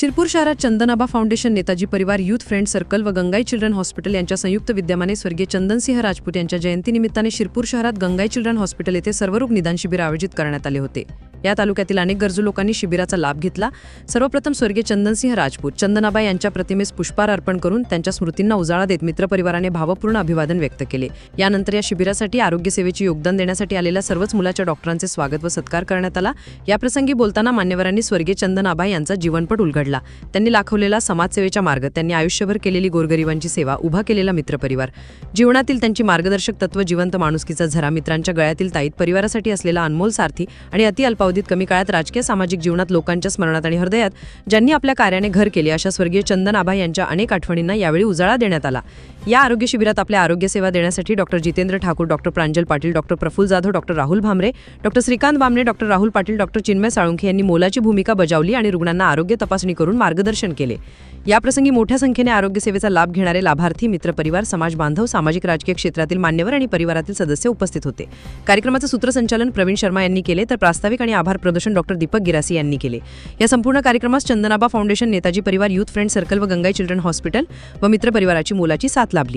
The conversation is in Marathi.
शिरपूर शहरात चंदनाबा फाउंडेशन, नेताजी परिवार यूथ फ्रेंड सर्कल व गंगाई चिल्ड्रन हॉस्पिटल यांच्या संयुक्त विद्यमाने स्वर्गीय चंदनसिंह राजपूत यांच्या जयंतीनिमित्ताने शिरपूर शहरात गंगाई चिल्ड्रन हॉस्पिटल येथे सर्वरोग निदान शिबिर आयोजित करण्यात आले होते। या तालुक्यातील अनेक गरजू लोकांनी शिबिराचा लाभ घेतला। सर्वप्रथम स्वर्गीय चंदनसिंह राजपूत चंदनाबा यांच्या प्रतिमेस पुष्पहार अर्पण करून त्यांच्या स्मृतींना उजाळा देत मित्रपरिवाराने भावपूर्ण अभिवादन व्यक्त केले। यानंतर या शिबिरासाठी आरोग्य सेवेचे योगदान देण्यासाठी आलेल्या सर्वच मुलाच्या डॉक्टरांचे स्वागत व सत्कार करण्यात आला। याप्रसंगी बोलताना मान्यवरांनी स्वर्गीय चंदनाबा यांचा जीवनपट उलगडला। त्यांनी दाखवलेला समाजसेवेचा मार्ग, त्यांनी आयुष्यभर केलेली गोरगरिबांची सेवा, उभा केलेला मित्रपरिवार, जीवनातील त्यांची मार्गदर्शक तत्व, जिवंत माणुसकीचा झरा, मित्रांच्या गळ्यातील ताईत, परिवारासाठी असलेला अनमोल सारथी आणि अति अल्पावधीत कमी काळात राजकीय सामाजिक जीवनात लोकांच्या स्मरणात आणि हृदयात ज्यांनी आपल्या कार्याने घर केले, अशा स्वर्गीय चंदनाबा यांच्या अनेक आठवणींना यावेळी उजाळा देण्यात आला। या आरोग्य शिबिरात आपल्या आरोग्य सेवा देण्यासाठी doctor Jitendra Thakur, doctor Pranjal Patil, doctor Praful Jadhav, doctor Rahul Bhamre, doctor Shrikant Bamne, doctor Rahul Patil, doctor Chinmay Salunkhe यांनी मोलाची भूमिका बजावली आणि रुग्णांना आरोग्य तपासणी करून मार्गदर्शन केले। याप्रसंगी मोठ्या संख्येने आरोग्य सेवेचा लाभ घेणारे लाभार्थी, मित्रपरिवार, समाज बांधव, सामाजिक राजकीय क्षेत्रातील मान्यवर आणि परिवारातील सदस्य उपस्थित होते। कार्यक्रमाचे सूत्रसंचालन प्रवीण शर्मा यांनी केले, तर प्रास्ताविक आणि आभार प्रदर्शन डॉक्टर दीपक गिरासी यांनी केले। या संपूर्ण कार्यक्रमास चंदनाबा फाउंडेशन, नेताजी परिवार यूथ फ्रेंड सर्कल व गंगाई चिल्ड्रन हॉस्पिटल व मित्रपरिवाराची मोलाची साथ लाभली।